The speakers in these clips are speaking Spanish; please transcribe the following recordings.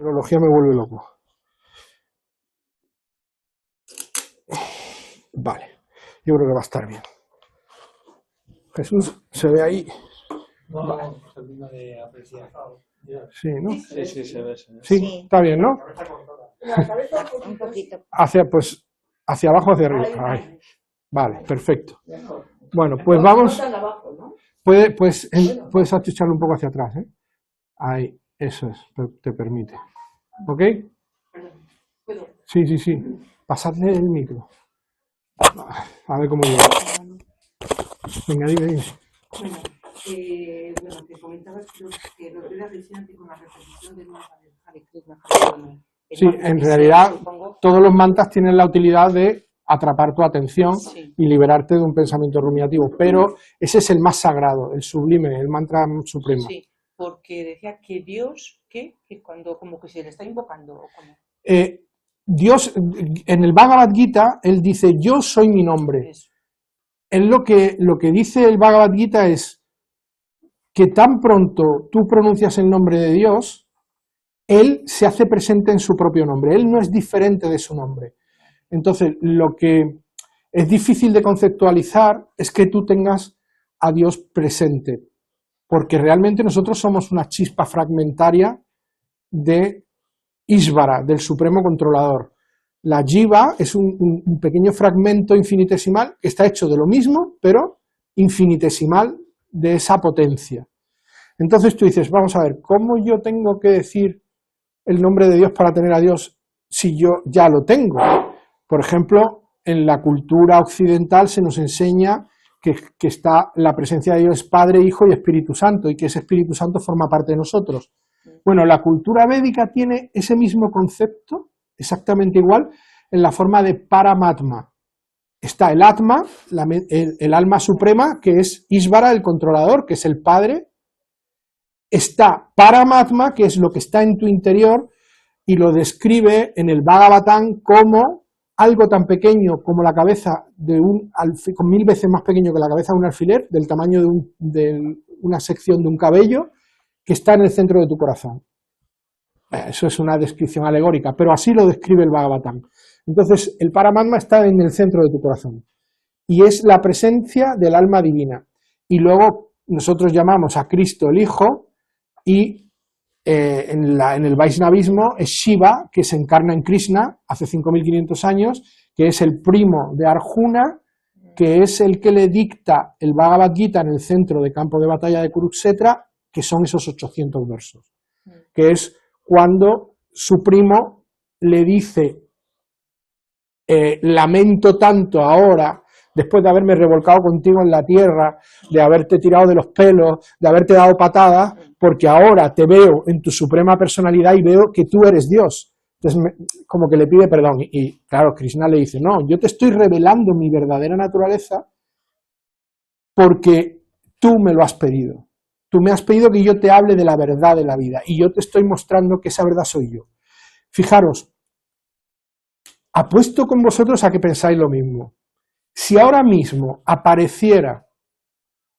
tecnología me vuelve loco. Vale, yo creo que va a estar bien. Jesús, ¿se ve ahí? No, vale. termino de apreciar. Sí, ¿no? Sí, se ve. Sí, está bien, ¿no? Un poquito. Hacia abajo, hacia arriba. Ahí. Vale, perfecto. Bueno, pues vamos. Puedes achucharlo un poco hacia atrás, ¿eh? Ahí, eso es, te permite. ¿Ok? Sí. Pasadle el micro. A ver cómo llega. Venga, dime. Bueno, que comentabas que los Vedas decían que con la repetición de una Hare Krishna. Sí, en realidad todos los mantras tienen la utilidad de atrapar tu atención y liberarte de un pensamiento rumiativo, pero ese es el más sagrado, el sublime, el mantra supremo. Sí, porque decía que Dios, que cuando como que se le está invocando. ¿O cómo? Dios, en el Bhagavad Gita, él dice, yo soy mi nombre. Eso. Él lo que dice el Bhagavad Gita es que tan pronto tú pronuncias el nombre de Dios, él se hace presente en su propio nombre, él no es diferente de su nombre. Entonces, lo que es difícil de conceptualizar es que tú tengas a Dios presente, porque realmente nosotros somos una chispa fragmentaria de Ishvara, del Supremo Controlador. La Jiva es un pequeño fragmento infinitesimal que está hecho de lo mismo, pero infinitesimal de esa potencia. Entonces tú dices, vamos a ver, ¿cómo yo tengo que decir el nombre de Dios para tener a Dios si yo ya lo tengo? Por ejemplo, en la cultura occidental se nos enseña que está la presencia de Dios Padre, Hijo y Espíritu Santo, y que ese Espíritu Santo forma parte de nosotros. Bueno, la cultura védica tiene ese mismo concepto, exactamente igual, en la forma de Paramatma. Está el Atma, el alma suprema, que es Ishvara, el controlador, que es el Padre. Está Paramatma, que es lo que está en tu interior, y lo describe en el Bhagavatam como algo tan pequeño como la cabeza de con 1000 veces más pequeño que la cabeza de un alfiler, del tamaño de una sección de un cabello, que está en el centro de tu corazón. Eso es una descripción alegórica, pero así lo describe el Bhagavatam. Entonces, el Paramatma está en el centro de tu corazón y es la presencia del alma divina. Y luego nosotros llamamos a Cristo el Hijo y en el Vaishnavismo es Shiva, que se encarna en Krishna hace 5500 años, que es el primo de Arjuna, que es el que le dicta el Bhagavad Gita en el centro de campo de batalla de Kurukshetra, que son esos 800 versos, que es cuando su primo le dice, lamento tanto ahora, después de haberme revolcado contigo en la tierra, de haberte tirado de los pelos, de haberte dado patadas, porque ahora te veo en tu suprema personalidad y veo que tú eres Dios. Entonces, como que le pide perdón. Y claro, Krishna le dice, no, yo te estoy revelando mi verdadera naturaleza porque tú me lo has pedido. Tú me has pedido que yo te hable de la verdad de la vida y yo te estoy mostrando que esa verdad soy yo. Fijaros, apuesto con vosotros a que pensáis lo mismo. Si ahora mismo apareciera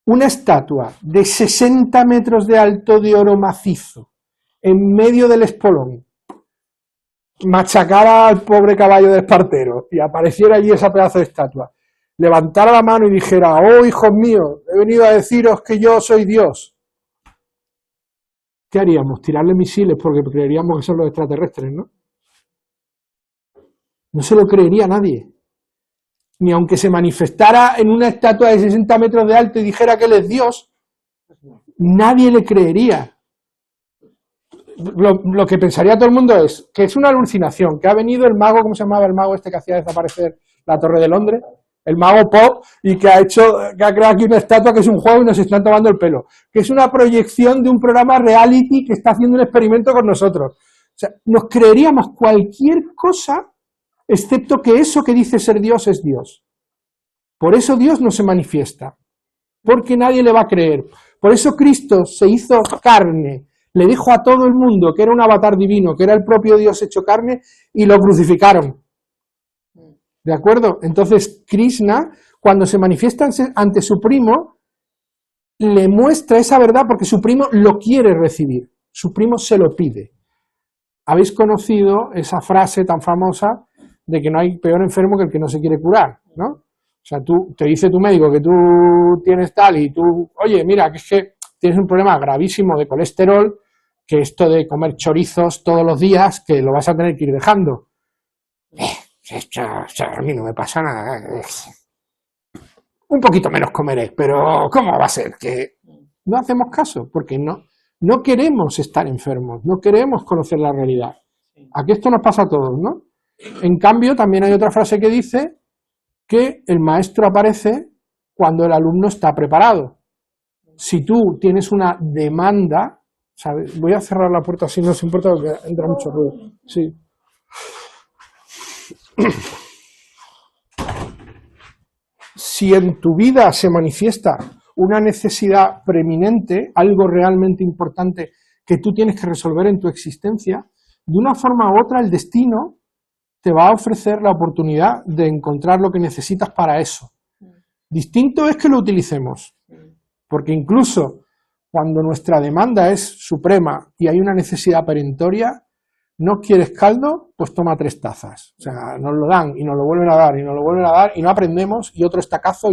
una estatua de 60 metros de alto de oro macizo en medio del espolón, machacara al pobre caballo de Espartero y apareciera allí esa pedazo de estatua, levantara la mano y dijera, oh hijos míos, he venido a deciros que yo soy Dios, ¿qué haríamos? Tirarle misiles porque creeríamos que son los extraterrestres, ¿no? No se lo creería nadie. Ni aunque se manifestara en una estatua de 60 metros de alto y dijera que él es Dios, nadie le creería. Lo que pensaría todo el mundo es que es una alucinación, que ha venido el mago, ¿cómo se llamaba el mago este que hacía desaparecer la Torre de Londres? El mago Pop, y que ha creado aquí una estatua que es un juego y nos están tomando el pelo. Que es una proyección de un programa reality que está haciendo un experimento con nosotros. O sea, nos creeríamos cualquier cosa excepto que eso que dice ser Dios es Dios. Por eso Dios no se manifiesta, porque nadie le va a creer. Por eso Cristo se hizo carne, le dijo a todo el mundo que era un avatar divino, que era el propio Dios hecho carne, y lo crucificaron. ¿De acuerdo? Entonces Krishna, cuando se manifiesta ante su primo, le muestra esa verdad porque su primo lo quiere recibir, su primo se lo pide. habéis conocido esa frase tan famosa de que no hay peor enfermo que el que no se quiere curar, ¿no? O sea, te dice tu médico que tú tienes tal y tú, oye, mira, que es que tienes un problema gravísimo de colesterol, que esto de comer chorizos todos los días, que lo vas a tener que ir dejando. A mí no me pasa nada. Un poquito menos comeré, pero ¿cómo va a ser? Que no hacemos caso, porque no queremos estar enfermos, no queremos conocer la realidad. Aquí esto nos pasa a todos, ¿no? En cambio, también hay otra frase que dice que el maestro aparece cuando el alumno está preparado. Si tú tienes una demanda, ¿sabes? Voy a cerrar la puerta si no os importa porque entra mucho ruido. Sí. Si en tu vida se manifiesta una necesidad preeminente, algo realmente importante que tú tienes que resolver en tu existencia, de una forma u otra el destino te va a ofrecer la oportunidad de encontrar lo que necesitas para eso. Distinto es que lo utilicemos, porque incluso cuando nuestra demanda es suprema y hay una necesidad perentoria, ¿no quieres caldo? Pues toma 3 tazas. O sea, nos lo dan y nos lo vuelven a dar y nos lo vuelven a dar y no aprendemos y otro estacazo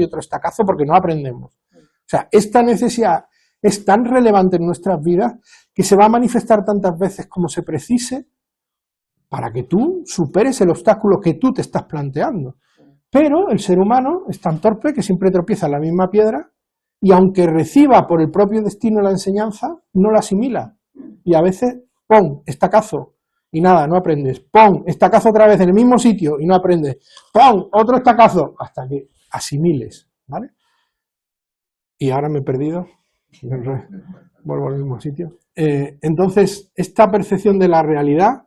porque no aprendemos. O sea, esta necesidad es tan relevante en nuestras vidas que se va a manifestar tantas veces como se precise para que tú superes el obstáculo que tú te estás planteando. Pero el ser humano es tan torpe que siempre tropieza en la misma piedra y aunque reciba por el propio destino la enseñanza, no la asimila. Y a veces, ¡pum!, estacazo. Y nada, no aprendes. ¡Pum!, estacazo otra vez en el mismo sitio y no aprendes. ¡Pum!, otro estacazo. Hasta que asimiles, ¿vale? Y ahora me he perdido. Vuelvo al mismo sitio. Entonces, esta percepción de la realidad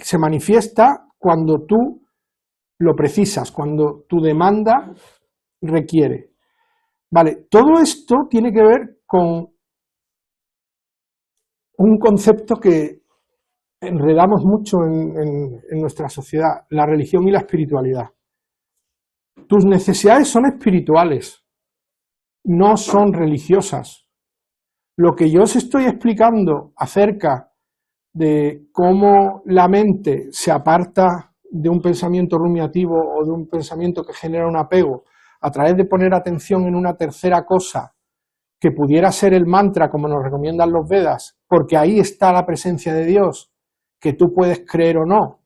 se manifiesta cuando tú lo precisas, cuando tu demanda requiere. Vale, todo esto tiene que ver con un concepto que enredamos mucho en nuestra sociedad, la religión y la espiritualidad. Tus necesidades son espirituales, no son religiosas. Lo que yo os estoy explicando acerca de cómo la mente se aparta de un pensamiento rumiativo o de un pensamiento que genera un apego a través de poner atención en una tercera cosa que pudiera ser el mantra, como nos recomiendan los Vedas, porque ahí está la presencia de Dios, que tú puedes creer o no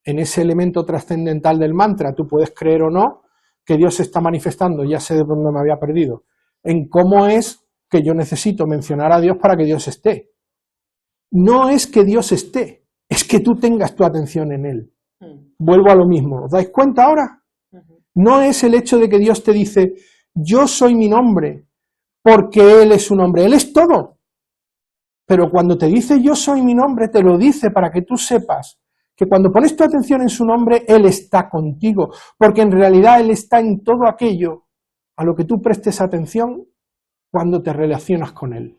en ese elemento trascendental del mantra, tú puedes creer o no que Dios se está manifestando, ya sé de dónde me había perdido, en cómo es que yo necesito mencionar a Dios para que Dios esté. No es que Dios esté, es que tú tengas tu atención en Él. Vuelvo a lo mismo, ¿os dais cuenta ahora? No es el hecho de que Dios te dice, yo soy mi nombre, porque Él es su nombre, Él es todo. Pero cuando te dice yo soy mi nombre, te lo dice para que tú sepas que cuando pones tu atención en su nombre, Él está contigo, porque en realidad Él está en todo aquello a lo que tú prestes atención cuando te relacionas con Él.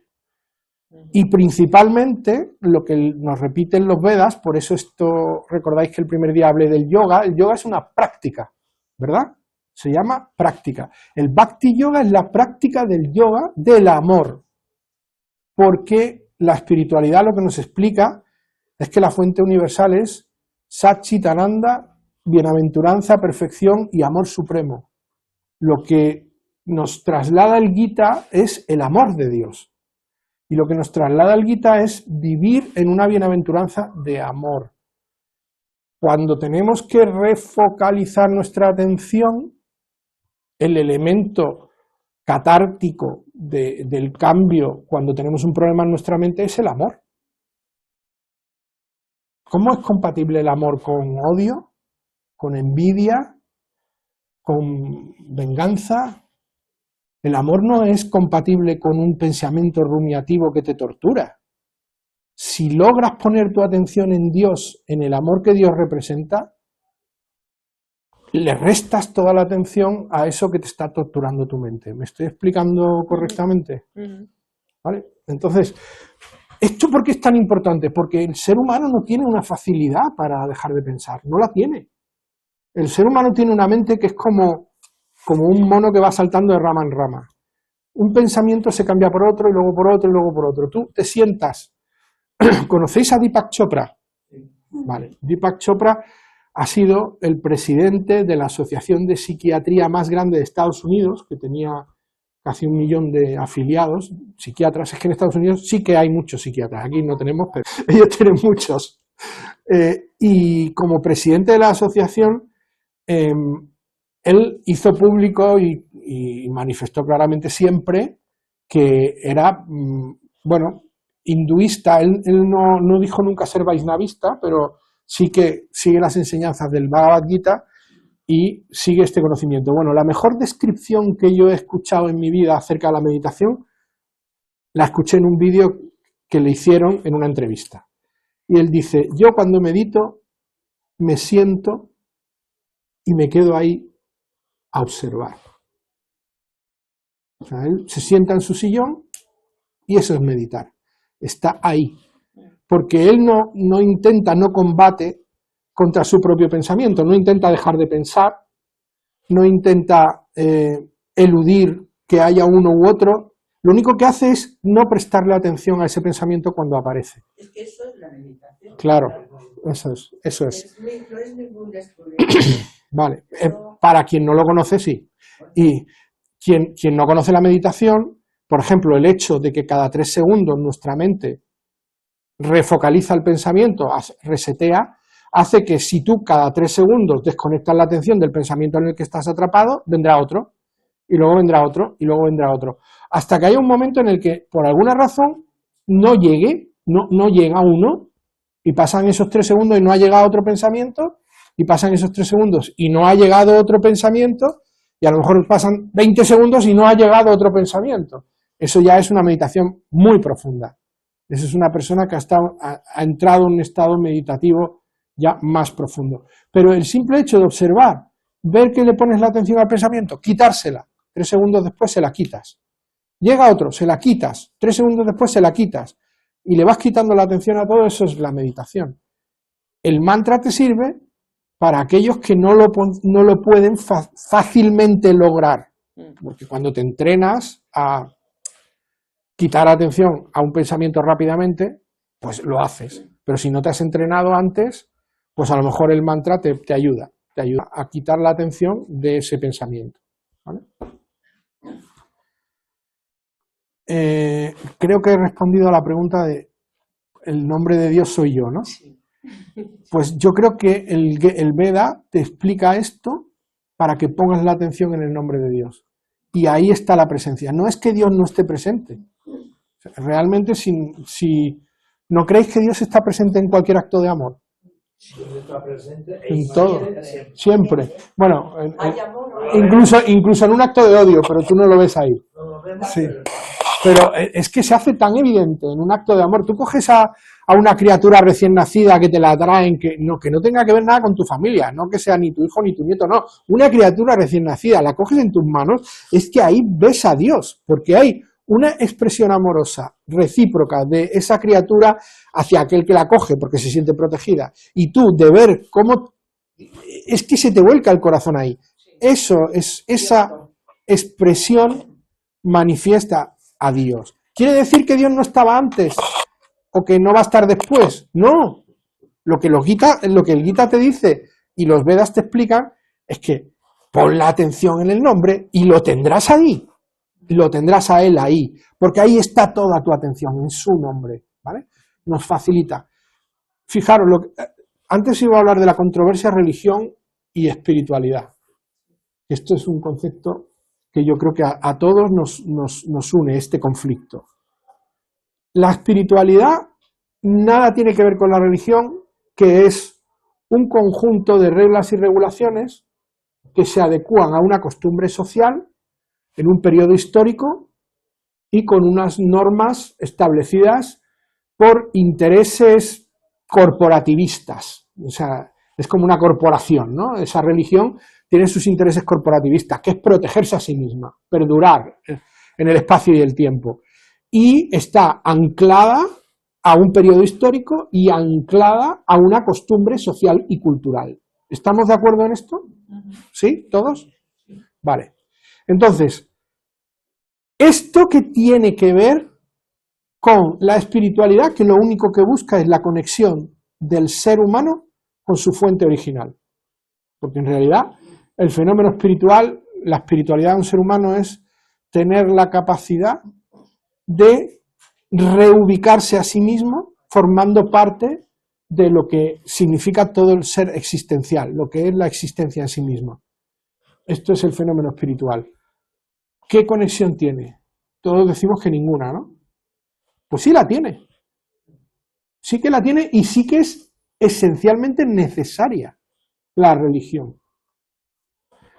Y principalmente, lo que nos repiten los Vedas, por eso esto, recordáis que el primer día hablé del yoga, el yoga es una práctica, ¿verdad? Se llama práctica. El Bhakti Yoga es la práctica del yoga del amor, porque la espiritualidad lo que nos explica es que la fuente universal es Satchitananda, bienaventuranza, perfección y amor supremo. Lo que nos traslada el Gita es el amor de Dios. Y lo que nos traslada el Gita es vivir en una bienaventuranza de amor. Cuando tenemos que refocalizar nuestra atención, el elemento catártico del cambio cuando tenemos un problema en nuestra mente es el amor. ¿Cómo es compatible el amor con odio, con envidia, con venganza? El amor no es compatible con un pensamiento rumiativo que te tortura. Si logras poner tu atención en Dios, en el amor que Dios representa, le restas toda la atención a eso que te está torturando tu mente. ¿Me estoy explicando correctamente? ¿Vale? Entonces, ¿esto por qué es tan importante? Porque el ser humano no tiene una facilidad para dejar de pensar, no la tiene. El ser humano tiene una mente que es como un mono que va saltando de rama en rama. un pensamiento se cambia por otro, y luego por otro, y luego por otro. Tú te sientas. ¿Conocéis a Deepak Chopra? Vale. Deepak Chopra ha sido el presidente de la asociación de psiquiatría más grande de Estados Unidos, que tenía casi 1 millón de afiliados, psiquiatras. Es que en Estados Unidos sí que hay muchos psiquiatras, aquí no tenemos, pero ellos tienen muchos. Y como presidente de la asociación, él hizo público y manifestó claramente siempre que era, bueno, hinduista. Él no dijo nunca ser vaisnavista, pero sí que sigue las enseñanzas del Bhagavad Gita y sigue este conocimiento. Bueno, la mejor descripción que yo he escuchado en mi vida acerca de la meditación la escuché en un vídeo que le hicieron en una entrevista. Y él dice, yo cuando medito me siento y me quedo ahí a observar. O sea, él se sienta en su sillón y eso es meditar. Está ahí. Porque él no intenta, no combate contra su propio pensamiento, no intenta dejar de pensar, no intenta eludir que haya uno u otro. Lo único que hace es no prestarle atención a ese pensamiento cuando aparece. Es que eso es la meditación. Claro, eso es. No es ningún descubrimiento. Vale, para quien no lo conoce, sí. Y quien no conoce la meditación, por ejemplo, el hecho de que cada 3 segundos nuestra mente refocaliza el pensamiento, resetea, hace que si tú cada 3 segundos desconectas la atención del pensamiento en el que estás atrapado, vendrá otro, y luego vendrá otro, y luego vendrá otro. Hasta que haya un momento en el que, por alguna razón, no llega uno, y pasan esos 3 segundos y no ha llegado otro pensamiento, y pasan esos 3 segundos y no ha llegado otro pensamiento, y a lo mejor pasan 20 segundos y no ha llegado otro pensamiento. Eso ya es una meditación muy profunda. Eso es una persona que ha entrado en un estado meditativo ya más profundo. Pero el simple hecho de observar, ver que le pones la atención al pensamiento, quitársela, 3 segundos después se la quitas. Llega otro, se la quitas, 3 segundos después se la quitas, y le vas quitando la atención a todo, eso es la meditación. El mantra te sirve para aquellos que no lo pueden fácilmente lograr, porque cuando te entrenas a quitar atención a un pensamiento rápidamente, pues lo haces, pero si no te has entrenado antes, pues a lo mejor el mantra te ayuda a quitar la atención de ese pensamiento, ¿vale? Creo que he respondido a la pregunta de el nombre de Dios soy yo, ¿no? Pues yo creo que el Veda te explica esto para que pongas la atención en el nombre de Dios. Y ahí está la presencia. No es que Dios no esté presente. Realmente, si ¿no creéis que Dios está presente en cualquier acto de amor? Está presente En todo, siempre. Bueno, Hay amor, incluso en un acto de odio, pero tú no lo ves ahí. no lo vemos, Sí. Pero es que se hace tan evidente en un acto de amor. Tú coges a una criatura recién nacida que te la traen, que no tenga que ver nada con tu familia, no que sea ni tu hijo ni tu nieto, no. Una criatura recién nacida, la coges en tus manos, es que ahí ves a Dios, porque hay una expresión amorosa, recíproca, de esa criatura hacia aquel que la coge, porque se siente protegida. Y tú, de ver cómo... Es que se te vuelca el corazón ahí. Eso es esa expresión manifiesta a Dios. ¿Quiere decir que Dios no estaba antes o que no va a estar después? No. Lo que el Gita te dice y los Vedas te explican es que pon la atención en el nombre y lo tendrás ahí. Lo tendrás a él ahí, porque ahí está toda tu atención, en su nombre, ¿vale? Nos facilita. Fijaros, antes iba a hablar de la controversia religión y espiritualidad. Esto es un concepto que yo creo que a todos nos une este conflicto. La espiritualidad nada tiene que ver con la religión, que es un conjunto de reglas y regulaciones que se adecúan a una costumbre social en un periodo histórico y con unas normas establecidas por intereses corporativistas. O sea, es como una corporación, ¿no? Esa religión tiene sus intereses corporativistas, que es protegerse a sí misma, perdurar en el espacio y el tiempo. Y está anclada a un periodo histórico y anclada a una costumbre social y cultural. ¿Estamos de acuerdo en esto? ¿Sí? ¿Todos? Vale. Entonces, ¿Esto qué tiene que ver con la espiritualidad, que lo único que busca es la conexión del ser humano con su fuente original? Porque en realidad el fenómeno espiritual, la espiritualidad de un ser humano es tener la capacidad de reubicarse a sí mismo formando parte de lo que significa todo el ser existencial, lo que es la existencia en sí misma. Esto es el fenómeno espiritual. ¿Qué conexión tiene? Todos decimos que ninguna, ¿no? Pues sí la tiene. Sí que la tiene y sí que es esencialmente necesaria la religión.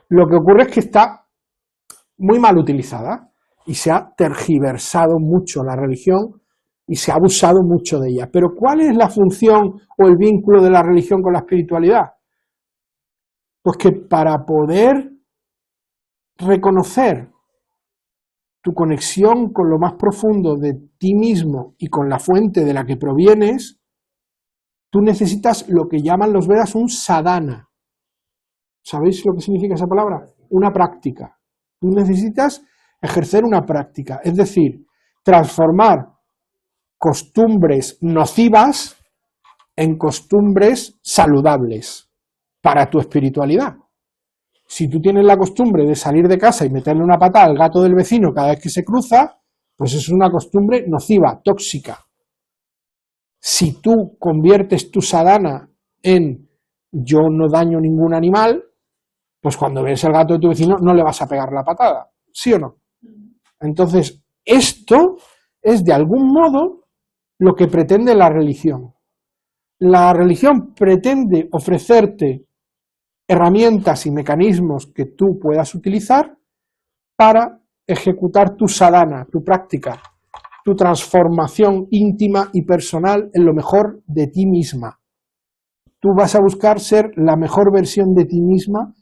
Lo que ocurre es que está muy mal utilizada y se ha tergiversado mucho la religión y se ha abusado mucho de ella. Pero ¿cuál es la función o el vínculo de la religión con la espiritualidad? Pues que para poder reconocer tu conexión con lo más profundo de ti mismo y con la fuente de la que provienes, tú necesitas lo que llaman los Vedas un sadhana. ¿Sabéis lo que significa esa palabra? Una práctica. Tú necesitas ejercer una práctica, es decir, transformar costumbres nocivas en costumbres saludables para tu espiritualidad. Si tú tienes la costumbre de salir de casa y meterle una patada al gato del vecino cada vez que se cruza, pues es una costumbre nociva, tóxica. Si tú conviertes tu sadhana en yo no daño ningún animal, pues cuando ves al gato de tu vecino no le vas a pegar la patada, ¿sí o no? Entonces, esto es de algún modo lo que pretende la religión. La religión pretende ofrecerte herramientas y mecanismos que tú puedas utilizar para ejecutar tu sadhana, tu práctica, tu transformación íntima y personal en lo mejor de ti misma. Tú vas a buscar ser la mejor versión de ti misma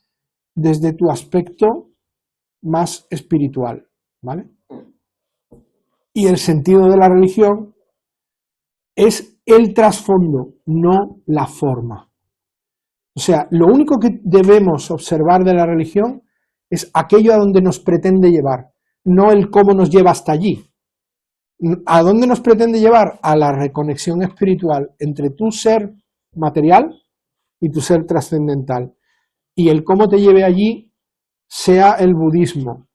desde tu aspecto más espiritual, ¿vale? Y el sentido de la religión es el trasfondo, no la forma. O sea, lo único que debemos observar de la religión es aquello a donde nos pretende llevar, no el cómo nos lleva hasta allí. ¿A dónde nos pretende llevar? A la reconexión espiritual entre tu ser material y tu ser trascendental. Y el cómo te lleve allí, sea el budismo,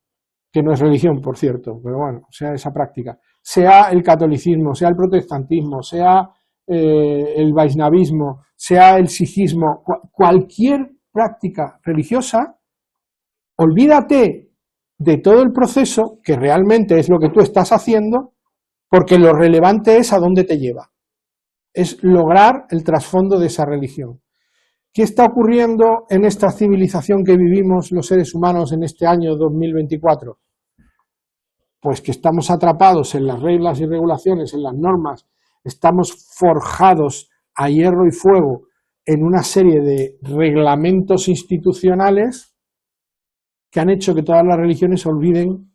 que no es religión, por cierto, pero bueno, sea esa práctica, sea el catolicismo, sea el protestantismo, sea el vaisnavismo, sea el sijismo, cualquier práctica religiosa, olvídate de todo el proceso, que realmente es lo que tú estás haciendo, porque lo relevante es a dónde te lleva. Es lograr el trasfondo de esa religión. ¿Qué está ocurriendo en esta civilización que vivimos los seres humanos en este año 2024? Pues que estamos atrapados en las reglas y regulaciones, en las normas, estamos forjados a hierro y fuego en una serie de reglamentos institucionales que han hecho que todas las religiones olviden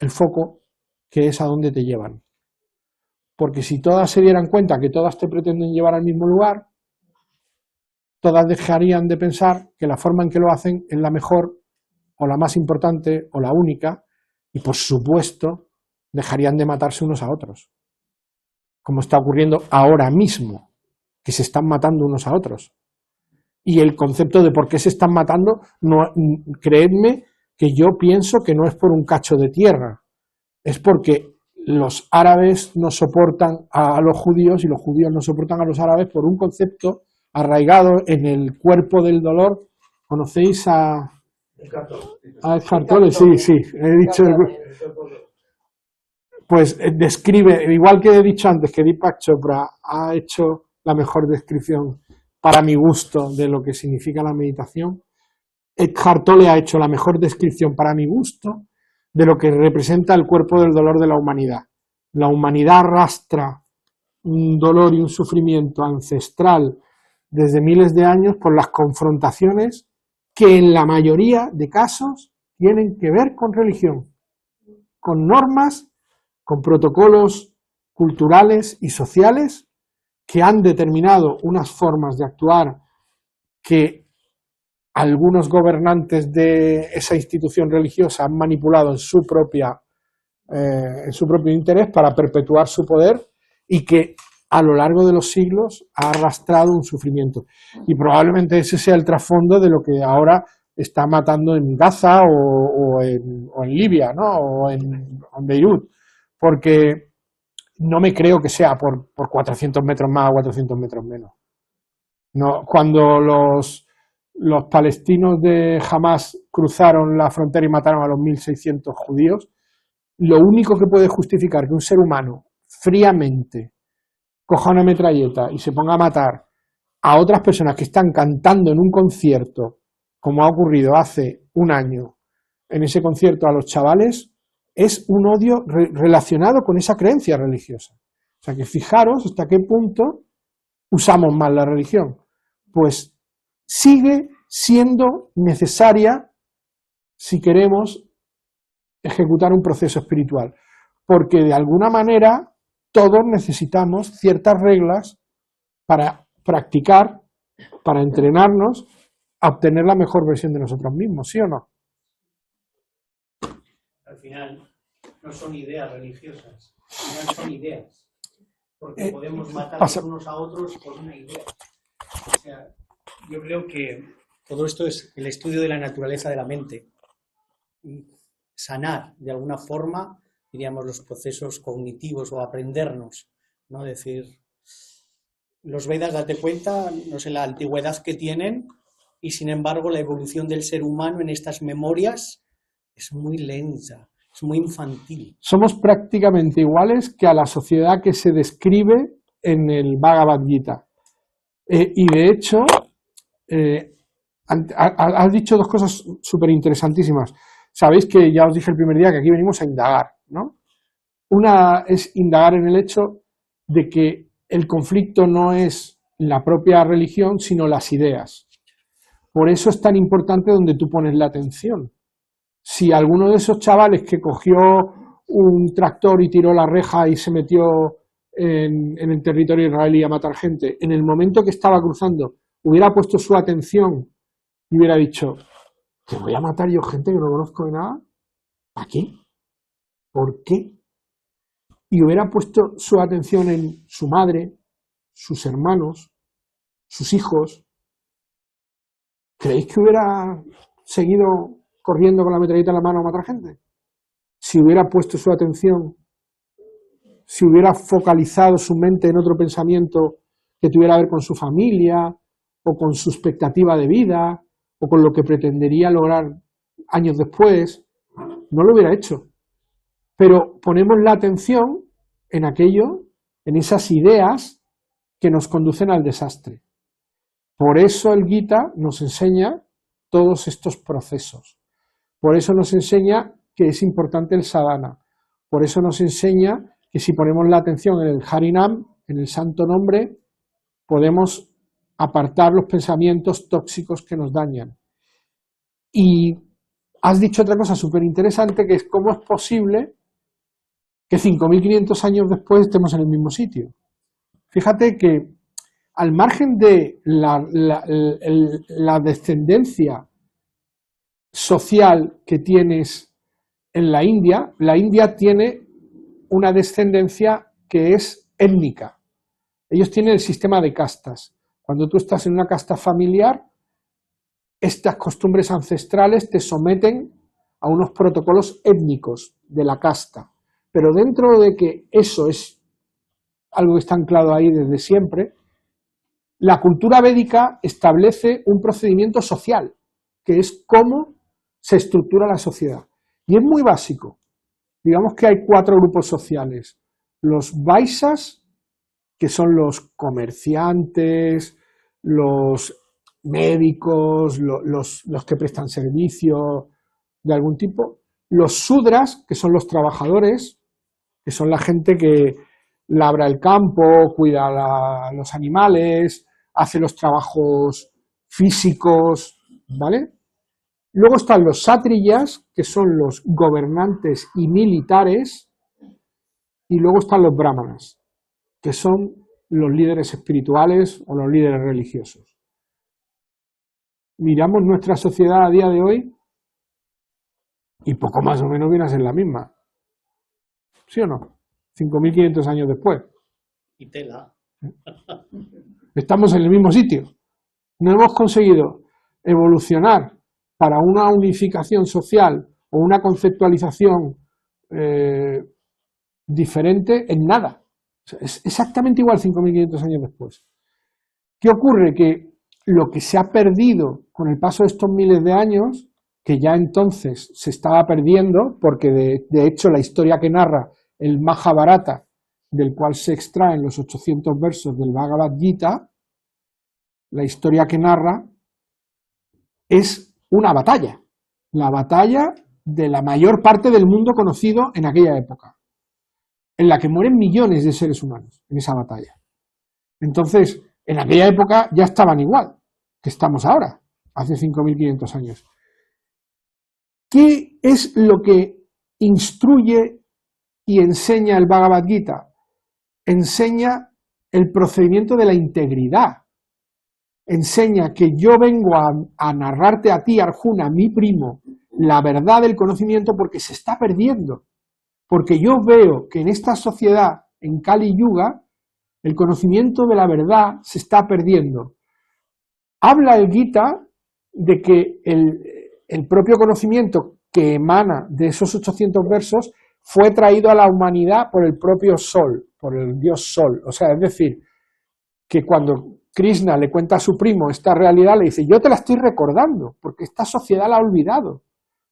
el foco, que es a dónde te llevan. Porque si todas se dieran cuenta que todas te pretenden llevar al mismo lugar, todas dejarían de pensar que la forma en que lo hacen es la mejor, o la más importante, o la única, y por supuesto dejarían de matarse unos a otros, como está ocurriendo ahora mismo, que se están matando unos a otros. Y el concepto de por qué se están matando, no, creedme que yo pienso que no es por un cacho de tierra, es porque los árabes no soportan a los judíos y los judíos no soportan a los árabes por un concepto arraigado en el cuerpo del dolor. ¿Conocéis a Eckhart Tolle? Sí, sí, he dicho. Pues describe, igual que he dicho antes que Deepak Chopra ha hecho la mejor descripción para mi gusto de lo que significa la meditación, Eckhart Tolle ha hecho la mejor descripción para mi gusto de lo que representa el cuerpo del dolor de la humanidad. La humanidad arrastra un dolor y un sufrimiento ancestral desde miles de años por las confrontaciones que en la mayoría de casos tienen que ver con religión, con normas, con protocolos culturales y sociales que han determinado unas formas de actuar que algunos gobernantes de esa institución religiosa han manipulado en su propia en su propio interés para perpetuar su poder y que a lo largo de los siglos ha arrastrado un sufrimiento. Y probablemente ese sea el trasfondo de lo que ahora está matando en Gaza o en Libia, ¿no? o en Beirut, porque no me creo que sea por 400 metros más o 400 metros menos. No, cuando los palestinos de Hamas cruzaron la frontera y mataron a los 1.600 judíos, lo único que puede justificar que un ser humano fríamente coja una metralleta y se ponga a matar a otras personas que están cantando en un concierto, como ha ocurrido hace un año en ese concierto a los chavales, es un odio relacionado con esa creencia religiosa. O sea que fijaros hasta qué punto usamos mal la religión. Pues sigue siendo necesaria si queremos ejecutar un proceso espiritual, porque de alguna manera todos necesitamos ciertas reglas para practicar, para entrenarnos a obtener la mejor versión de nosotros mismos, ¿sí o no? Al final no son ideas religiosas, al final son ideas, porque podemos matarnos unos a otros por una idea. O sea, yo creo que todo esto es el estudio de la naturaleza de la mente y sanar de alguna forma, diríamos, los procesos cognitivos o aprendernos, ¿no? Decir, los Vedas, date cuenta, no sé la antigüedad que tienen y sin embargo la evolución del ser humano en estas memorias es muy lenta, es muy infantil. Somos prácticamente iguales que a la sociedad que se describe en el Bhagavad Gita. Y de hecho, has dicho dos cosas súper interesantísimas. Sabéis que ya os dije el primer día que aquí venimos a indagar, ¿no? Una es indagar en el hecho de que el conflicto no es la propia religión, sino las ideas. Por eso es tan importante donde tú pones la atención. Si alguno de esos chavales que cogió un tractor y tiró la reja y se metió en el territorio israelí a matar gente, en el momento que estaba cruzando hubiera puesto su atención y hubiera dicho, ¿te voy a matar yo gente que no conozco de nada? ¿Para qué? ¿Por qué? Y hubiera puesto su atención en su madre, sus hermanos, sus hijos. ¿Creéis que hubiera seguido corriendo con la metralleta en la mano a matar gente? Si hubiera puesto su atención, si hubiera focalizado su mente en otro pensamiento que tuviera que ver con su familia, o con su expectativa de vida, o con lo que pretendería lograr años después, no lo hubiera hecho. Pero ponemos la atención en aquello, en esas ideas que nos conducen al desastre. Por eso el Gita nos enseña todos estos procesos. Por eso nos enseña que es importante el sadhana. Por eso nos enseña que si ponemos la atención en el Harinam, en el santo nombre, podemos apartar los pensamientos tóxicos que nos dañan. Y has dicho otra cosa súper interesante, que es cómo es posible que 5.500 años después estemos en el mismo sitio. Fíjate que al margen de la descendencia social que tienes en la India tiene una descendencia que es étnica. Ellos tienen el sistema de castas. Cuando tú estás en una casta familiar, estas costumbres ancestrales te someten a unos protocolos étnicos de la casta. Pero dentro de que eso es algo que está anclado ahí desde siempre, la cultura védica establece un procedimiento social, que es cómo se estructura la sociedad. Y es muy básico. Digamos que hay 4 grupos sociales. Los Vaisas, que son los comerciantes, los médicos, los que prestan servicio de algún tipo. Los Sudras, que son los trabajadores, que son la gente que labra el campo, cuida los animales, hace los trabajos físicos, ¿vale? Luego están los Satriyas, que son los gobernantes y militares, y luego están los Brahmanas, que son los líderes espirituales o los líderes religiosos. Miramos nuestra sociedad a día de hoy y poco más o menos viene a ser la misma. ¿sí o no? 5.500 años después. Y tela. Estamos en el mismo sitio. No hemos conseguido evolucionar para una unificación social o una conceptualización diferente en nada. O sea, es exactamente igual 5.500 años después. ¿Qué ocurre? Que lo que se ha perdido con el paso de estos miles de años, que ya entonces se estaba perdiendo, porque de hecho la historia que narra el Mahabharata, del cual se extraen los 800 versos del Bhagavad Gita, la historia que narra es una batalla, la batalla de la mayor parte del mundo conocido en aquella época, en la que mueren millones de seres humanos en esa batalla. Entonces, en aquella época ya estaban igual que estamos ahora, hace 5.500 años. ¿Qué es lo que instruye y enseña el Bhagavad Gita? Enseña el procedimiento de la integridad. Enseña que yo vengo a narrarte a ti, Arjuna, mi primo, la verdad del conocimiento porque se está perdiendo. Porque yo veo que en esta sociedad, en Kali Yuga, el conocimiento de la verdad se está perdiendo. Habla el Gita de que el propio conocimiento que emana de esos 800 versos fue traído a la humanidad por el propio Sol, por el dios Sol. O sea, es decir, que cuando Krishna le cuenta a su primo esta realidad, le dice, yo te la estoy recordando, porque esta sociedad la ha olvidado.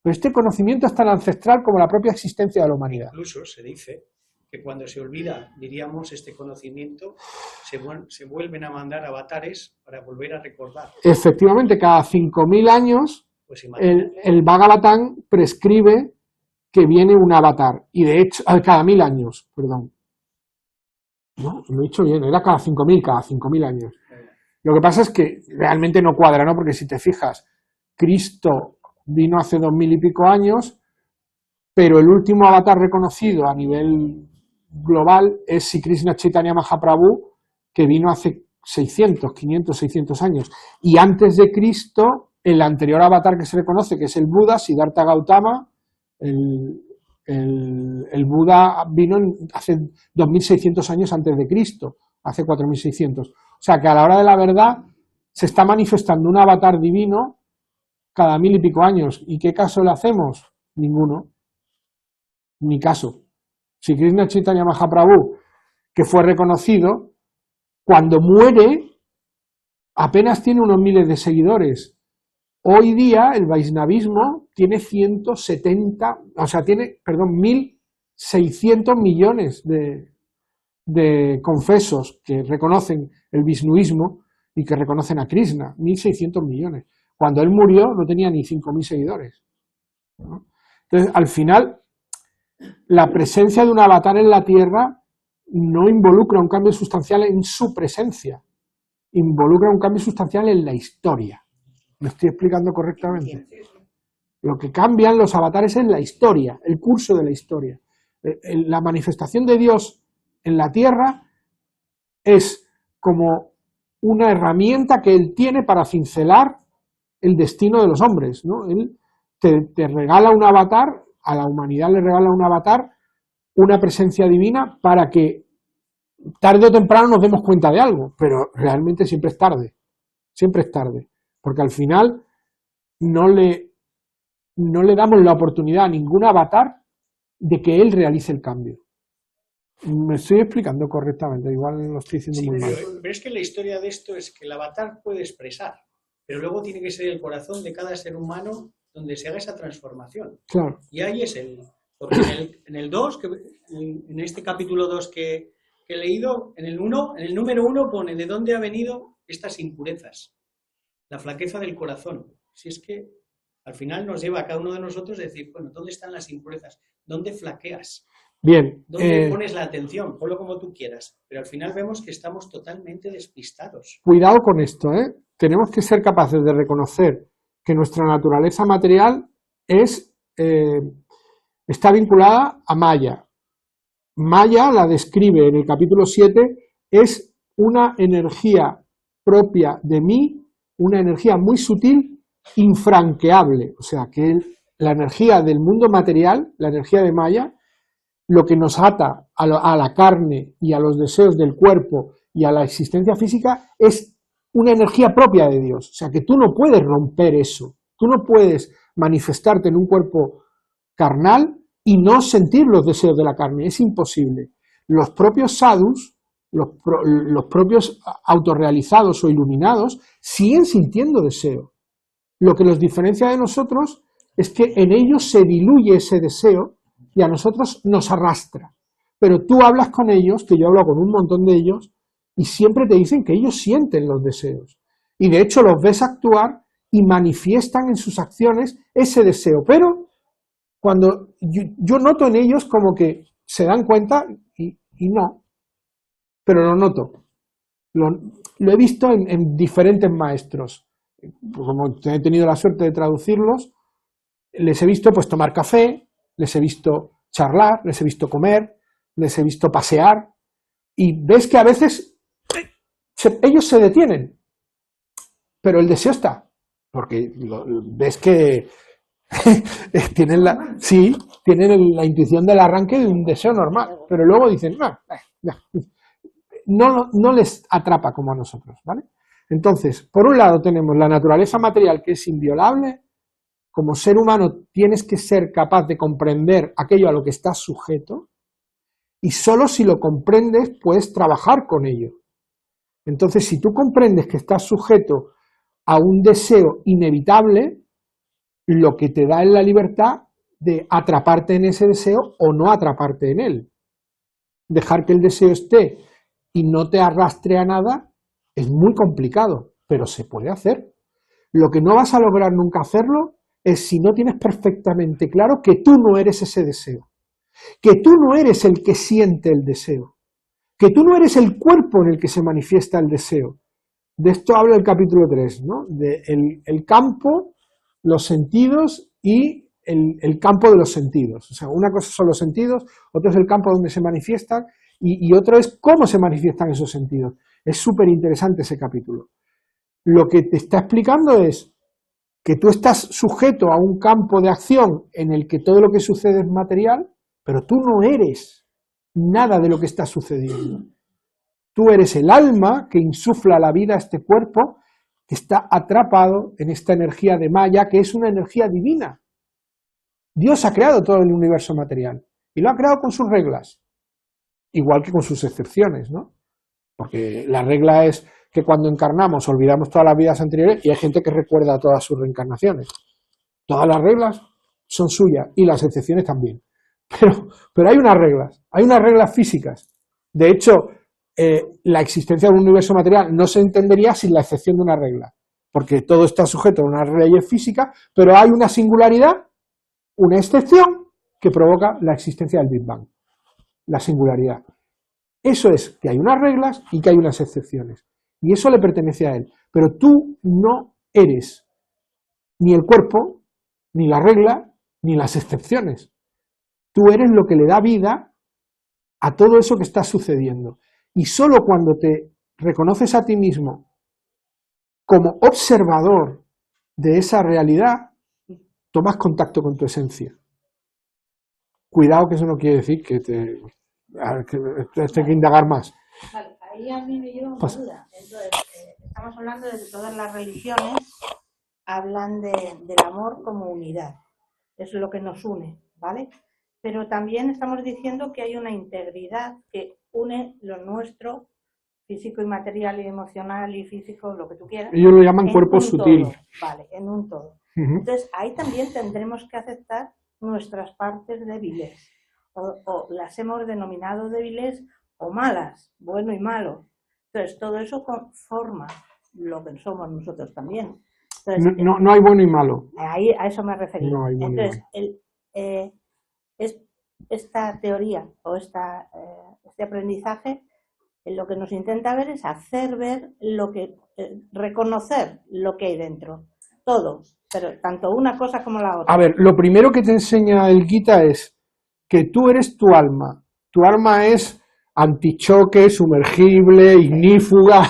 Pero este conocimiento es tan ancestral como la propia existencia de la humanidad. Incluso se dice que cuando se olvida, diríamos, este conocimiento, se vuelven a mandar avatares para volver a recordar. Efectivamente, cada 5.000 años Pues el Bhagavatam prescribe que viene un avatar. Y de hecho, cada 1.000 años, perdón. No, lo he dicho bien, era cada 5.000 años. Lo que pasa es que realmente no cuadra, ¿no? Porque si te fijas, Cristo vino hace 2.000 y pico años, pero el último avatar reconocido a nivel global es Sri Krishna Chaitanya Mahaprabhu, que vino hace 600 años. Y antes de Cristo, el anterior avatar que se reconoce, que es el Buda, Siddhartha Gautama, el Buda vino hace 2.600 años antes de Cristo, hace 4.600. O sea que a la hora de la verdad se está manifestando un avatar divino cada 1.000 y pico años. ¿Y qué caso le hacemos? Ninguno. Ni caso. Si Krishna Chaitanya Mahaprabhu, que fue reconocido, cuando muere apenas tiene unos miles de seguidores. Hoy día el Vaishnavismo tiene 1.600 millones de confesos que reconocen el Vishnuismo y que reconocen a Krishna, 1.600 millones. Cuando él murió no tenía ni 5.000 seguidores, ¿no? Entonces, al final, la presencia de un avatar en la Tierra no involucra un cambio sustancial en su presencia, involucra un cambio sustancial en la historia. ¿Me estoy explicando correctamente? Lo que cambian los avatares es la historia, el curso de la historia. La manifestación de Dios en la Tierra es como una herramienta que Él tiene para cincelar el destino de los hombres, ¿no? Él te regala un avatar, a la humanidad le regala un avatar, una presencia divina para que tarde o temprano nos demos cuenta de algo, pero realmente siempre es tarde, porque al final no le damos la oportunidad a ningún avatar de que él realice el cambio. Me estoy explicando correctamente, igual lo estoy diciendo muy mal. Pero es que la historia de esto es que el avatar puede expresar, pero luego tiene que ser el corazón de cada ser humano donde se haga esa transformación. Claro. Y ahí es porque en el 2, en este capítulo 2 que he leído, en el número 1 pone de dónde ha venido estas impurezas, la flaqueza del corazón. Si es que al final nos lleva a cada uno de nosotros a decir, bueno, ¿dónde están las impurezas? ¿Dónde flaqueas? Bien. ¿Dónde pones la atención? Ponlo como tú quieras. Pero al final vemos que estamos totalmente despistados. Cuidado con esto, ¿eh? Tenemos que ser capaces de reconocer que nuestra naturaleza material está vinculada a Maya. Maya la describe en el capítulo 7, es una energía propia de mí, una energía muy sutil, infranqueable. O sea, que la energía del mundo material, la energía de Maya, lo que nos ata a la carne y a los deseos del cuerpo y a la existencia física es una energía propia de Dios. O sea, que tú no puedes romper eso. Tú no puedes manifestarte en un cuerpo carnal y no sentir los deseos de la carne. Es imposible. Los propios sadhus, los propios autorrealizados o iluminados, siguen sintiendo deseo. Lo que los diferencia de nosotros es que en ellos se diluye ese deseo y a nosotros nos arrastra. Pero tú hablas con ellos, que yo hablo con un montón de ellos, y siempre te dicen que ellos sienten los deseos. Y de hecho los ves actuar y manifiestan en sus acciones ese deseo. Pero cuando yo noto en ellos como que se dan cuenta y no, pero lo noto. Lo he visto en diferentes maestros. Como he tenido la suerte de traducirlos, les he visto pues tomar café, les he visto charlar, les he visto comer, les he visto pasear, y ves que a veces ellos se detienen, pero el deseo está, porque ves que tienen la intuición del arranque de un deseo normal, pero luego dicen, no les atrapa como a nosotros, ¿vale? Entonces, por un lado tenemos la naturaleza material, que es inviolable. Como ser humano tienes que ser capaz de comprender aquello a lo que estás sujeto, y solo si lo comprendes puedes trabajar con ello. Entonces, si tú comprendes que estás sujeto a un deseo inevitable, lo que te da es la libertad de atraparte en ese deseo o no atraparte en él. Dejar que el deseo esté y no te arrastre a nada es muy complicado, pero se puede hacer. Lo que no vas a lograr nunca hacerlo es si no tienes perfectamente claro que tú no eres ese deseo, que tú no eres el que siente el deseo, que tú no eres el cuerpo en el que se manifiesta el deseo. De esto habla el capítulo 3, ¿no? De el campo, los sentidos y el campo de los sentidos. O sea, una cosa son los sentidos, otro es el campo donde se manifiestan y otro es cómo se manifiestan esos sentidos. Es súper interesante ese capítulo. Lo que te está explicando es que tú estás sujeto a un campo de acción en el que todo lo que sucede es material, pero tú no eres nada de lo que está sucediendo. Tú eres el alma que insufla la vida a este cuerpo, que está atrapado en esta energía de Maya, que es una energía divina. Dios ha creado todo el universo material y lo ha creado con sus reglas, igual que con sus excepciones, ¿no? Porque la regla es que cuando encarnamos olvidamos todas las vidas anteriores y hay gente que recuerda todas sus reencarnaciones. Todas las reglas son suyas y las excepciones también. Pero hay unas reglas físicas. De hecho, la existencia de un universo material no se entendería sin la excepción de una regla, porque todo está sujeto a unas leyes físicas, pero hay una singularidad, una excepción que provoca la existencia del Big Bang, la singularidad. Eso es que hay unas reglas y que hay unas excepciones. Y eso le pertenece a él. Pero tú no eres ni el cuerpo, ni la regla, ni las excepciones. Tú eres lo que le da vida a todo eso que está sucediendo. Y solo cuando te reconoces a ti mismo como observador de esa realidad, tomas contacto con tu esencia. Cuidado, que eso no quiere decir que hay que indagar más. Vale, ahí a mí me lleva una duda. Entonces, estamos hablando de que todas las religiones hablan del amor como unidad. Es lo que nos une, ¿vale? Pero también estamos diciendo que hay una integridad que une lo nuestro, físico y material y emocional y físico, lo que tú quieras. Ellos lo llaman cuerpo sutil. Todo, vale, en un todo. Entonces, ahí también tendremos que aceptar nuestras partes débiles. O las hemos denominado débiles o malas, bueno y malo. Entonces, todo eso conforma lo que somos nosotros también. Entonces, no hay bueno y malo. Ahí, a eso me refería. No hay bueno. Entonces, esta teoría o este aprendizaje lo que nos intenta ver es hacer ver reconocer lo que hay dentro. Todo, pero tanto una cosa como la otra. A ver, lo primero que te enseña el Gita es que tú eres tu alma. Tu alma es antichoque, sumergible, ignífuga,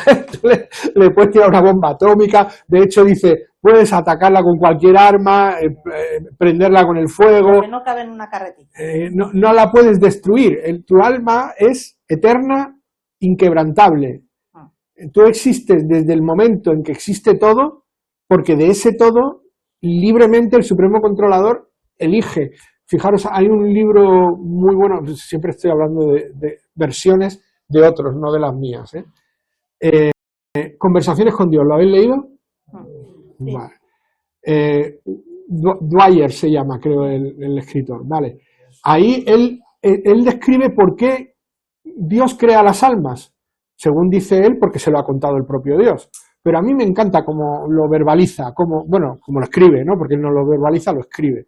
le puedes tirar una bomba atómica. De hecho dice, puedes atacarla con cualquier arma, prenderla con el fuego, Que no cabe en una carretilla. no la puedes destruir. Tu alma es eterna, inquebrantable. Tú existes desde el momento en que existe todo, porque de ese todo, libremente el Supremo Controlador elige. Fijaros, hay un libro muy bueno, siempre estoy hablando de versiones de otros, no de las mías. Conversaciones con Dios, ¿lo habéis leído? Sí. Vale. Dwyer se llama, creo, el escritor. Vale. Ahí él describe por qué Dios crea las almas, según dice él, porque se lo ha contado el propio Dios. Pero a mí me encanta cómo lo verbaliza, como lo escribe, ¿no? Porque él no lo verbaliza, lo escribe.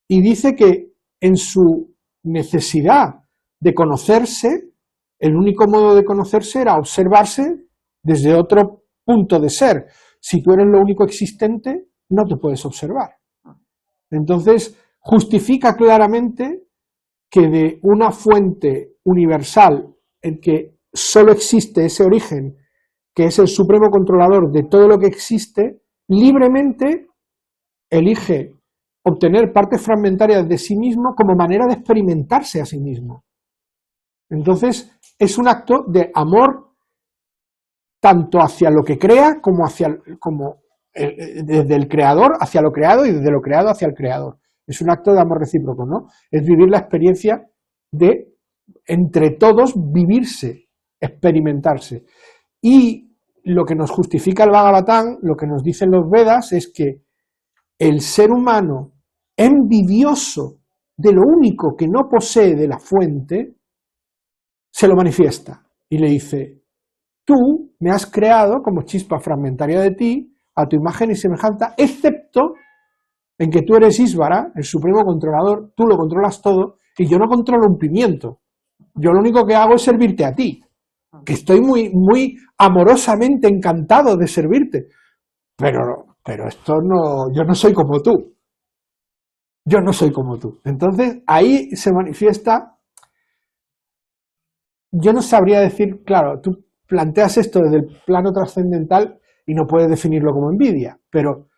Y dice que en su necesidad de conocerse, el único modo de conocerse era observarse desde otro punto de ser. Si tú eres lo único existente, no te puedes observar. Entonces, justifica claramente que de una fuente universal en que solo existe ese origen, que es el supremo controlador de todo lo que existe, libremente elige obtener partes fragmentarias de sí mismo como manera de experimentarse a sí mismo. Entonces, es un acto de amor tanto hacia lo que crea como desde el creador hacia lo creado y desde lo creado hacia el creador. Es un acto de amor recíproco, ¿no? Es vivir la experiencia de, entre todos, vivirse, experimentarse. Y lo que nos justifica el Bhagavatam, lo que nos dicen los Vedas, es que el ser humano, envidioso de lo único que no posee de la fuente, se lo manifiesta y le dice: tú me has creado como chispa fragmentaria de ti, a tu imagen y semejanza, excepto en que tú eres Ísvara, el supremo controlador, tú lo controlas todo, y yo no controlo un pimiento. Yo lo único que hago es servirte a ti, que estoy muy, muy amorosamente encantado de servirte. Pero esto no, yo no soy como tú. Yo no soy como tú. Entonces, ahí se manifiesta. Yo no sabría decir, claro, tú planteas esto desde el plano trascendental y no puedes definirlo como envidia, pero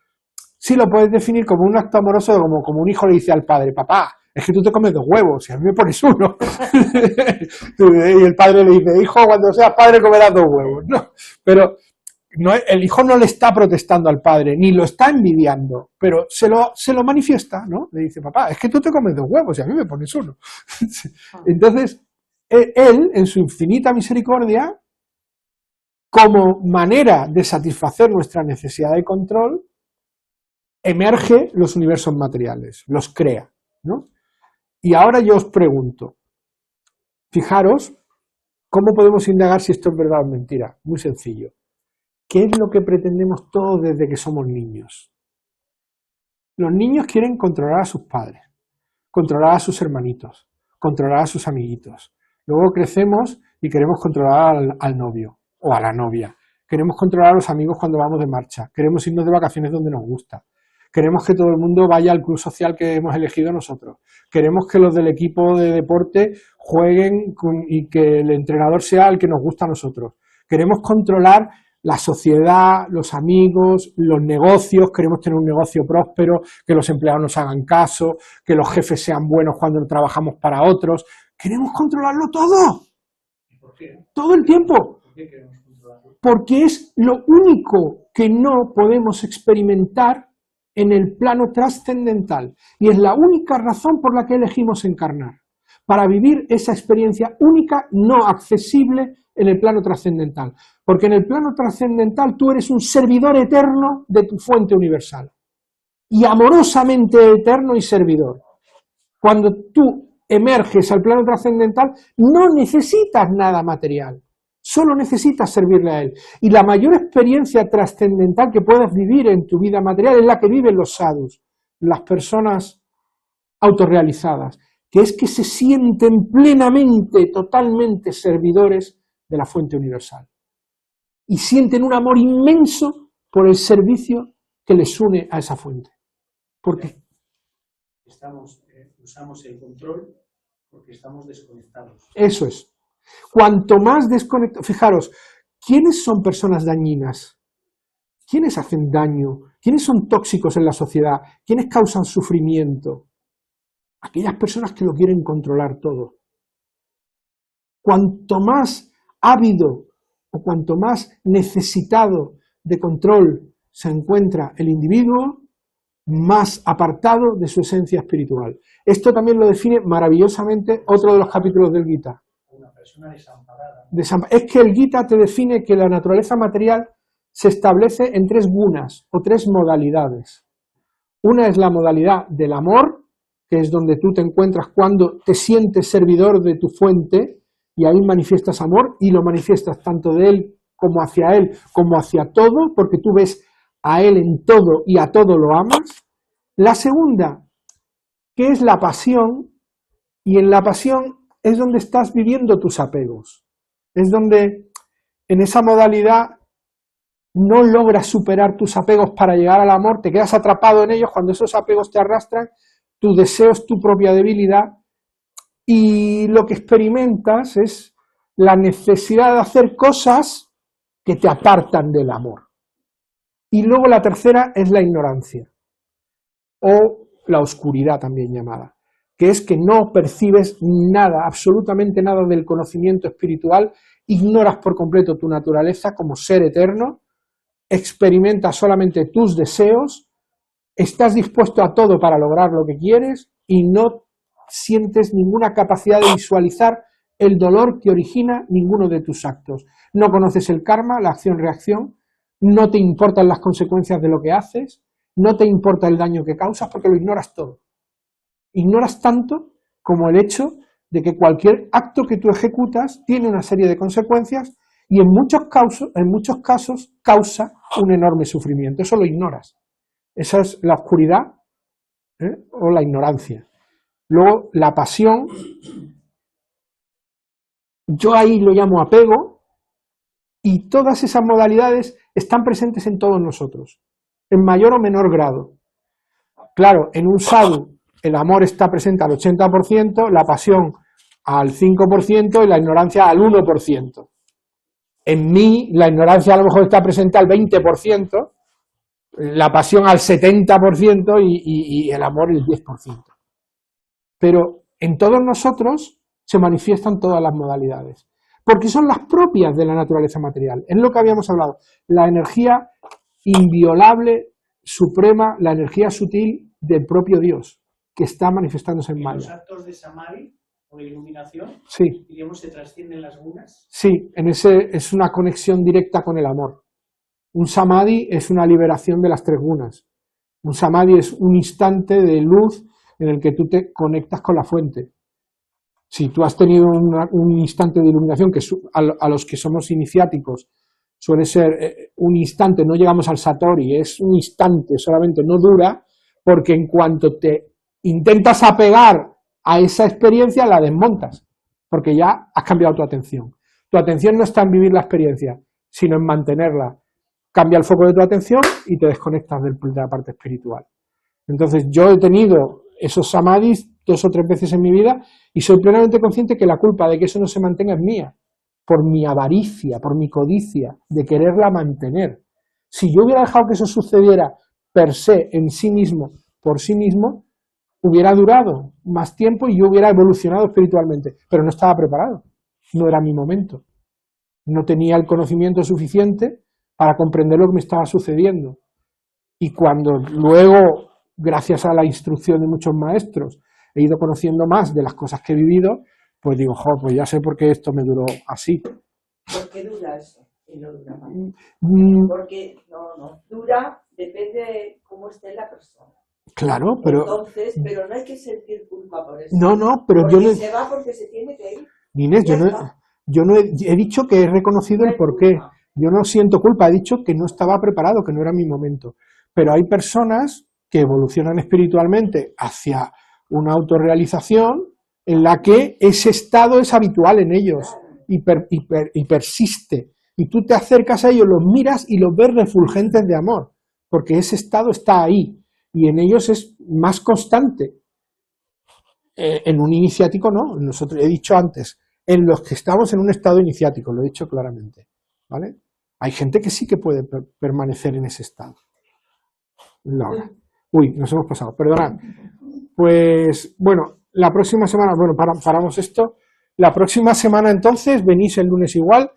sí lo puedes definir como un acto amoroso, como un hijo le dice al padre: papá, es que tú te comes 2 huevos y a mí me pones 1. Y el padre le dice: hijo, cuando seas padre comerás 2 huevos. No, pero no, el hijo no le está protestando al padre, ni lo está envidiando, pero se lo manifiesta, ¿no? Le dice: papá, es que tú te comes 2 huevos y a mí me pones 1. Entonces, él, en su infinita misericordia, como manera de satisfacer nuestra necesidad de control, emerge los universos materiales, los crea, ¿no? Y ahora yo os pregunto, fijaros, ¿cómo podemos indagar si esto es verdad o mentira? Muy sencillo. ¿Qué es lo que pretendemos todos desde que somos niños? Los niños quieren controlar a sus padres, controlar a sus hermanitos, controlar a sus amiguitos. Luego crecemos y queremos controlar al novio o a la novia. Queremos controlar a los amigos cuando vamos de marcha. Queremos irnos de vacaciones donde nos gusta. Queremos que todo el mundo vaya al club social que hemos elegido nosotros. Queremos que los del equipo de deporte jueguen y que el entrenador sea el que nos gusta a nosotros. Queremos controlar la sociedad, los amigos, los negocios. Queremos tener un negocio próspero, que los empleados nos hagan caso, que los jefes sean buenos cuando trabajamos para otros. Queremos controlarlo todo. ¿Por qué? Todo el tiempo. ¿Por qué queremos controlarlo? Porque es lo único que no podemos experimentar en el plano trascendental. Y es la única razón por la que elegimos encarnar. Para vivir esa experiencia única, no accesible en el plano trascendental. Porque en el plano trascendental tú eres un servidor eterno de tu fuente universal. Y amorosamente eterno y servidor. Cuando tú emerges al plano trascendental, no necesitas nada material. Solo necesitas servirle a él. Y la mayor experiencia trascendental que puedas vivir en tu vida material es la que viven los sadhus, las personas autorrealizadas, que es que se sienten plenamente, totalmente servidores de la fuente universal. Y sienten un amor inmenso por el servicio que les une a esa fuente. ¿Por qué? Usamos el control porque estamos desconectados. Eso es. Cuanto más desconectados... Fijaros, ¿quiénes son personas dañinas? ¿Quiénes hacen daño ¿Quiénes son tóxicos en la sociedad? ¿Quiénes causan sufrimiento? Aquellas personas que lo quieren controlar todo. Cuanto más ávido o cuanto más necesitado de control se encuentra el individuo, más apartado de su esencia espiritual. Esto también lo define maravillosamente otro de los capítulos del Gita. Una persona desamparada. Es que el Gita te define que la naturaleza material se establece en 3 gunas o 3 modalidades. Una es la modalidad del amor, que es donde tú te encuentras cuando te sientes servidor de tu fuente y ahí manifiestas amor y lo manifiestas tanto de él como hacia todo, porque tú ves a él en todo y a todo lo amas. La segunda, que es la pasión, y en la pasión es donde estás viviendo tus apegos. Es donde en esa modalidad no logras superar tus apegos para llegar al amor, te quedas atrapado en ellos, cuando esos apegos te arrastran, tu deseo es tu propia debilidad y lo que experimentas es la necesidad de hacer cosas que te apartan del amor. Y luego la tercera es la ignorancia, o la oscuridad también llamada, que es que no percibes nada, absolutamente nada del conocimiento espiritual, ignoras por completo tu naturaleza como ser eterno, experimentas solamente tus deseos, estás dispuesto a todo para lograr lo que quieres y no sientes ninguna capacidad de visualizar el dolor que origina ninguno de tus actos. No conoces el karma, la acción-reacción, no te importan las consecuencias de lo que haces, no te importa el daño que causas porque lo ignoras todo. Ignoras tanto como el hecho de que cualquier acto que tú ejecutas tiene una serie de consecuencias y en muchos casos causa un enorme sufrimiento. Eso lo ignoras. Esa es la oscuridad o la ignorancia. Luego, la pasión, yo ahí lo llamo apego, y todas esas modalidades están presentes en todos nosotros, en mayor o menor grado. Claro, en un sadhu el amor está presente al 80%, la pasión al 5% y la ignorancia al 1%. En mí, la ignorancia a lo mejor está presente al 20%, la pasión al 70% y el amor el 10%. Pero en todos nosotros se manifiestan todas las modalidades, porque son las propias de la naturaleza material. Es lo que habíamos hablado, la energía inviolable, suprema, la energía sutil del propio Dios, que está manifestándose en Maya. Los actos de Samadhi o de iluminación, sí, diríamos, se trascienden las gunas. Sí, es una conexión directa con el amor. Un Samadhi es una liberación de las 3 gunas. Un Samadhi es un instante de luz en el que tú te conectas con la fuente. Si tú has tenido un instante de iluminación, que a los que somos iniciáticos suele ser un instante, no llegamos al Satori, es un instante solamente, no dura, porque en cuanto te intentas apegar a esa experiencia, la desmontas, porque ya has cambiado tu atención. Tu atención no está en vivir la experiencia, sino en mantenerla. Cambia el foco de tu atención y te desconectas de la parte espiritual. Entonces yo he tenido esos samadhis 2 o 3 veces en mi vida y soy plenamente consciente que la culpa de que eso no se mantenga es mía, por mi avaricia, por mi codicia, de quererla mantener. Si yo hubiera dejado que eso sucediera per se, en sí mismo, por sí mismo, hubiera durado más tiempo y yo hubiera evolucionado espiritualmente, pero no estaba preparado, no era mi momento. No tenía el conocimiento suficiente para comprender lo que me estaba sucediendo. Y cuando luego, gracias a la instrucción de muchos maestros, he ido conociendo más de las cosas que he vivido, pues digo, pues ya sé por qué esto me duró así. ¿Por qué dura eso? Y no dura más. Porque, dura, depende de cómo esté la persona. Claro, pero... Entonces, pero no hay que sentir culpa por eso. No, pero porque yo... se va porque se tiene que ir. Inés, yo no he dicho que he reconocido el porqué. Yo no siento culpa, he dicho que no estaba preparado, que no era mi momento. Pero hay personas que evolucionan espiritualmente hacia una autorrealización en la que ese estado es habitual en ellos y persiste. Y tú te acercas a ellos, los miras y los ves refulgentes de amor, porque ese estado está ahí y en ellos es más constante. En un iniciático no, nosotros he dicho antes, en los que estamos en un estado iniciático, lo he dicho claramente, ¿vale? Hay gente que sí que puede permanecer en ese estado. la hora. Uy, nos hemos pasado, perdonad. Pues, bueno, la próxima semana, bueno, paramos esto. La próxima semana, entonces, venís el lunes igual.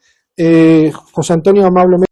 José Antonio amablemente